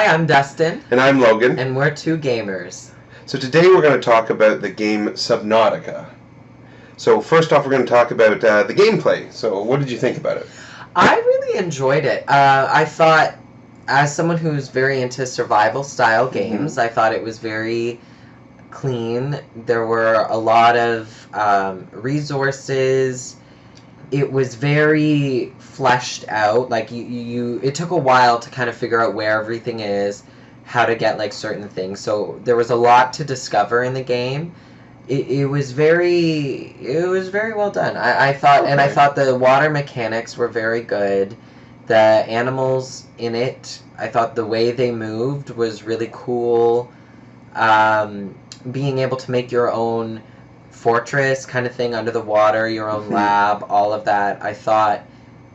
I'm Dustin. And I'm Logan. And we're two gamers. So today we're going to talk about the game Subnautica. So first off, we're going to talk about the gameplay. So what did you think about it? I really enjoyed it. I thought, as someone who's very into survival-style games, I thought it was very clean. There were a lot of resources. It was very fleshed out. Like it took a while to kind of figure out where everything is, how to get like certain things. So there was a lot to discover in the game. It was very well done. I thought, okay. And I thought the water mechanics were very good. The animals in it, I thought the way they moved was really cool. Being able to make your own fortress kind of thing under the water, your own lab, all of that. I thought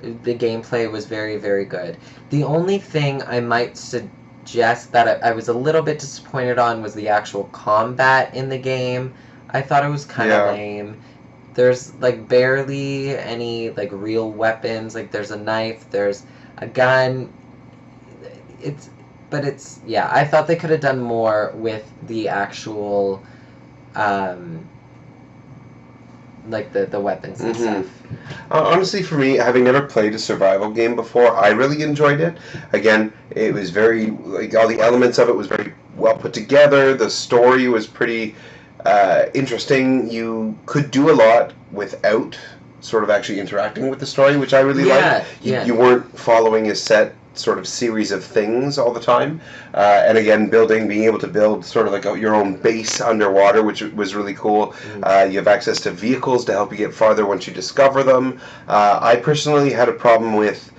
the gameplay was very, very good. The only thing I might suggest that I was a little bit disappointed on was the actual combat in the game. I thought it was kind of lame. There's like barely any like real weapons. Like there's a knife, there's a gun. I thought they could have done more with the actual like the weapons and stuff. Honestly, for me, having never played a survival game before, I really enjoyed it. Again, it was very, like, all the elements of it was very well put together. The story was pretty interesting. You could do a lot without sort of actually interacting with the story, which I really liked. You weren't following a set sort of series of things all the time, and again, being able to build sort of like your own base underwater, which was really cool. You have access to vehicles to help you get farther once you discover them. I personally had a problem with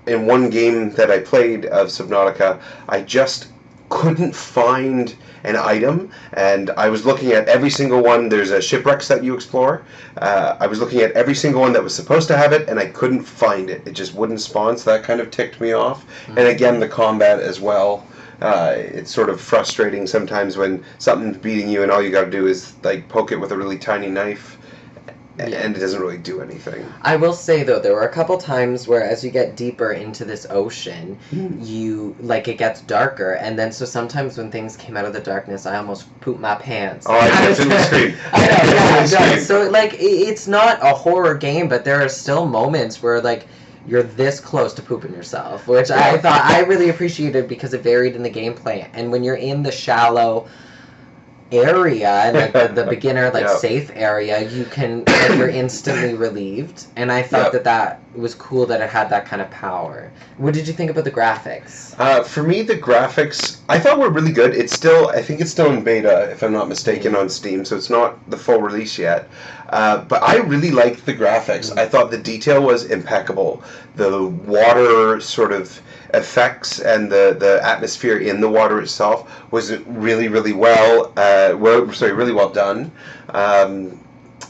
in one game that I played of Subnautica, I just couldn't find an item, and I was looking at every single one. There's a shipwrecks that you explore. I was looking at every single one that was supposed to have it, and I couldn't find it. It just wouldn't spawn, so that kind of ticked me off. And again, the combat as well. It's sort of frustrating sometimes when something's beating you and all you got to do is like poke it with a really tiny knife. And it doesn't really do anything. I will say, though, there were a couple times where as you get deeper into this ocean, it gets darker, and then so sometimes when things came out of the darkness, I almost pooped my pants. Oh, I definitely screamed. I know. So, like, it's not a horror game, but there are still moments where, like, you're this close to pooping yourself, which I thought I really appreciated because it varied in the gameplay. And when you're in the shallow area, like the beginner safe area, you're instantly relieved, and I thought that was cool that it had that kind of power. What did you think about the graphics? For me, the graphics I thought were really good. I think it's still in beta, if I'm not mistaken, on Steam, so it's not the full release yet. But I really liked the graphics. I thought the detail was impeccable. The water sort of effects and the atmosphere in the water itself was really, really really well done.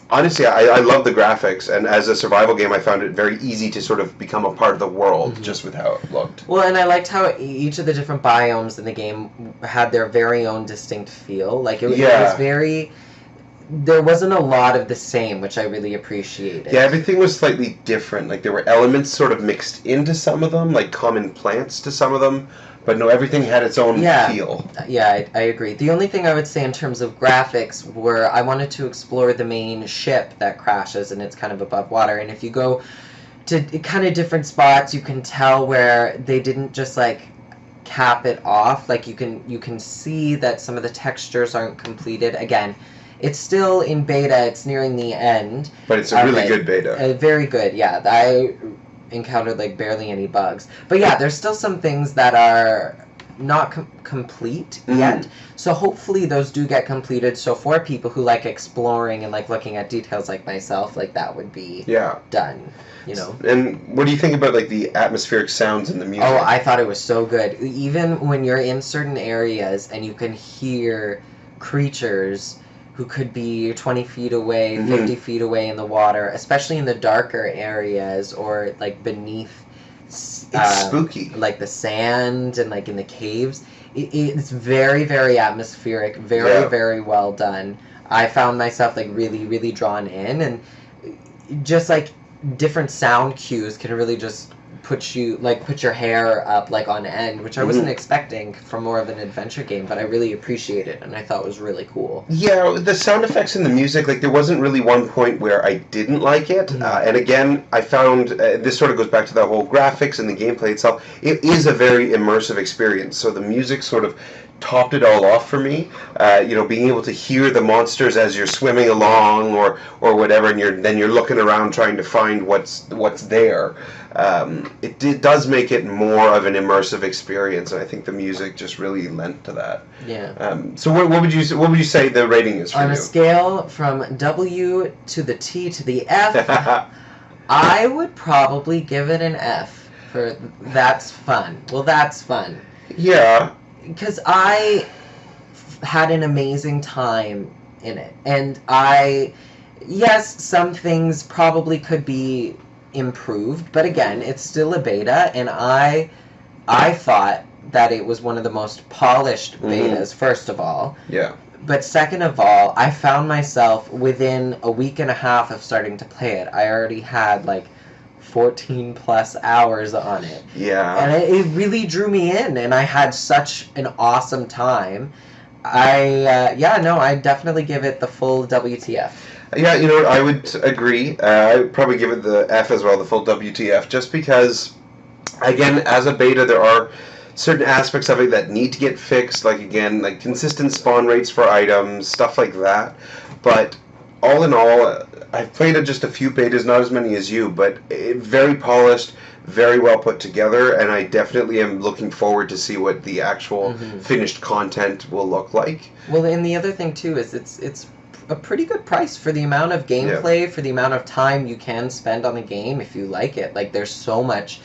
Honestly, I love the graphics, and as a survival game, I found it very easy to sort of become a part of the world just with how it looked. Well, and I liked how each of the different biomes in the game had their very own distinct feel. Like it was very. There wasn't a lot of the same, which I really appreciated. Yeah, everything was slightly different. Like there were elements sort of mixed into some of them, like common plants to some of them, but no, everything had its own feel. Yeah, I agree. The only thing I would say in terms of graphics were I wanted to explore the main ship that crashes, and it's kind of above water. And if you go to kind of different spots, you can tell where they didn't just like cap it off. Like you can see that some of the textures aren't completed. Again, it's still in beta. It's nearing the end. But it's a really good beta. Very good, yeah. I encountered like barely any bugs. But yeah, there's still some things that are not complete yet. So hopefully those do get completed. So for people who like exploring and like looking at details like myself, like that would be done. You know. And what do you think about like the atmospheric sounds and the music? Oh, I thought it was so good. Even when you're in certain areas and you can hear creatures who could be 20 feet away, 50 feet away in the water, especially in the darker areas or like beneath it's spooky. Like the sand and like in the caves. It's very, very atmospheric, very well done. I found myself like really, really drawn in, and just like different sound cues can really just put your hair up like on end, which I wasn't expecting from more of an adventure game, but I really appreciate it, and I thought it was really cool. Yeah, the sound effects and the music, like there wasn't really one point where I didn't like it. And again, I found this sort of goes back to the whole graphics and the gameplay itself. It is a very immersive experience. So the music sort of topped it all off for me. Being able to hear the monsters as you're swimming along or whatever, and then you're looking around trying to find what's there. It does make it more of an immersive experience, and I think the music just really lent to that. Yeah. So what would you say the rating is for you? On a scale from W to the T to the F, I would probably give it an F for that's fun. Well, that's fun. Yeah. Because I had an amazing time in it, and yes, some things probably could be improved, but again, it's still a beta, and I thought that it was one of the most polished betas, first of all. Yeah. But second of all, I found myself within a week and a half of starting to play it, I already had like 14 plus hours on it. Yeah. And it really drew me in, and I had such an awesome time. I definitely give it the full WTF. Yeah, you know what, I would agree. I would probably give it the F as well, the full WTF, just because, again, as a beta, there are certain aspects of it that need to get fixed, like consistent spawn rates for items, stuff like that. But all in all, I've played just a few betas, not as many as you, but very polished, very well put together, and I definitely am looking forward to see what the actual finished content will look like. Well, and the other thing too is it's a pretty good price for the amount of gameplay, for the amount of time you can spend on the game if you like it. Like, there's so much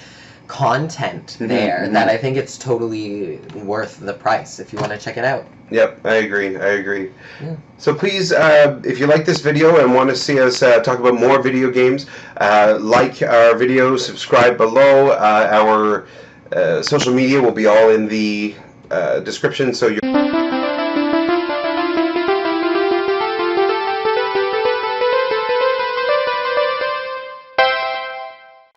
content there that I think it's totally worth the price if you want to check it out. Yep, I agree. Yeah. So please, if you like this video and want to see us talk about more video games, like our video, subscribe below. Our social media will be all in the description, so you're